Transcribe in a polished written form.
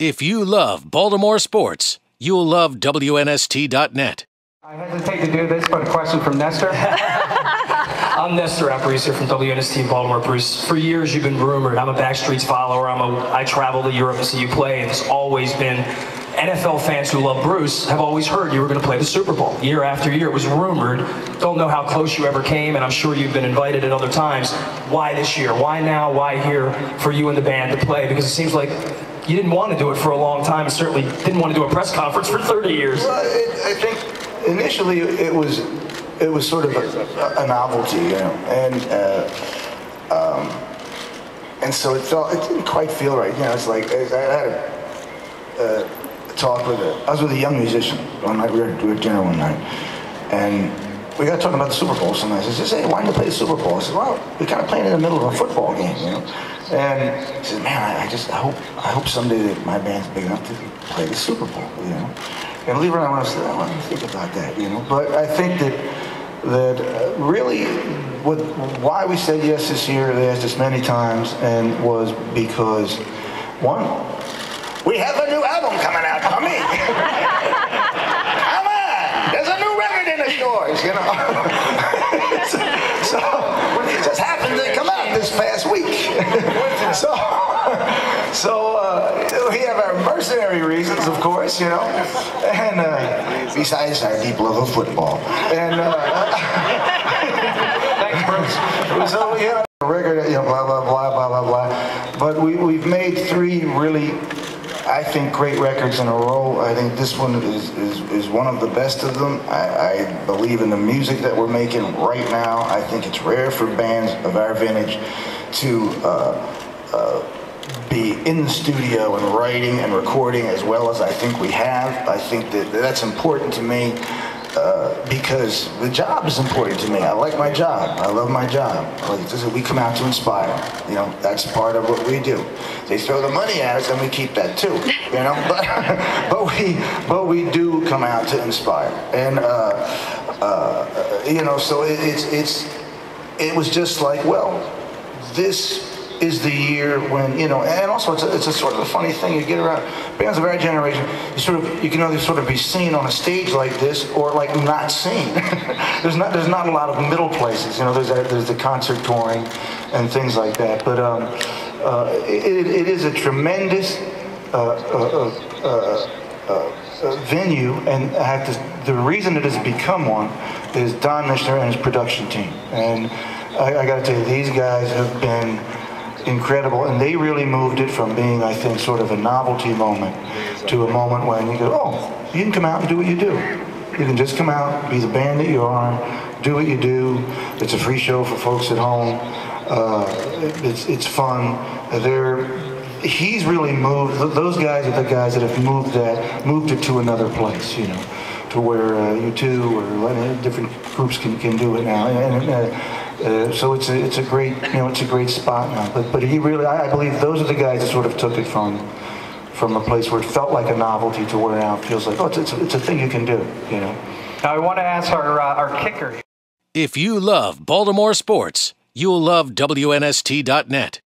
If you love Baltimore sports, you'll love WNST.net. I hesitate to do this, but a question from Nestor. I'm Nestor Aparicio from WNST in Baltimore, Bruce. For years, you've been rumored. I'm a Backstreets follower. I travel to Europe to see you play, and it's always been NFL fans who love Bruce have always heard you were going to play the Super Bowl. Year after year, it was rumored. Don't know how close you ever came, and I'm sure you've been invited at other times. Why this year? Why now? Why here for you and the band to play? Because it seems like you didn't want to do it for a long time, and certainly didn't want to do a press conference for 30 years. Well, I think initially it was sort of a novelty, you know, and so it didn't quite feel right, you know. It's like I had a talk with I was with a young musician one night. We were at dinner one night, and we got talking about the Super Bowl. Sometimes I said, "Hey, why didn't you play the Super Bowl?" I said, "Well, we're kind of playing in the middle of a football game, you know." And he said, "Man, I hope someday that my band's big enough to play the Super Bowl, you know." And believe it or not, I said, "I want to think about that, you know." But I think that really, why we said yes this year, they asked us many times, and was because one, we have a new album coming out, Tommy. Come on, there's a new record in the stores, you know. so it just happened to come out this past week. So we have our mercenary reasons, of course, you know, and besides our deep love of football. And Thanks, Bruce. so we had a record, you know, blah blah blah blah blah blah. But we've made 3 really, I think, great records in a row. I think this one is one of the best of them. I believe in the music that we're making right now. I think it's rare for bands of our vintage to be in the studio and writing and recording as well as I think we have. I think that's important to me because the job is important to me. I like my job. I love my job. We come out to inspire. You know, that's part of what we do. They throw the money at us and we keep that too. You know, but we do come out to inspire. And you know, so it was just like, well, this is the year when, you know, and also it's a sort of a funny thing. You get around bands of our generation, you can either sort of be seen on a stage like this or like not seen. there's not a lot of middle places, you know. There's the concert touring and things like that. But it is a tremendous venue, and the reason it has become one is Don Mishner and his production team. And I got to tell you, these guys have been incredible, and they really moved it from being, I think, sort of a novelty moment to a moment when you go, oh, you can come out and do what you do. You can just come out, be the band that you are, do what you do. It's a free show for folks at home. It's fun. He's really moved. Those guys are the guys that have moved it to another place, you know, to where U2 or different groups can do it now. So it's a great, you know, it's a great spot now. But he really, I believe those are the guys that sort of took it from a place where it felt like a novelty to where now it feels like, oh, it's a thing you can do, you know. Now I want to ask our kicker. If you love Baltimore sports, you'll love WNST.net.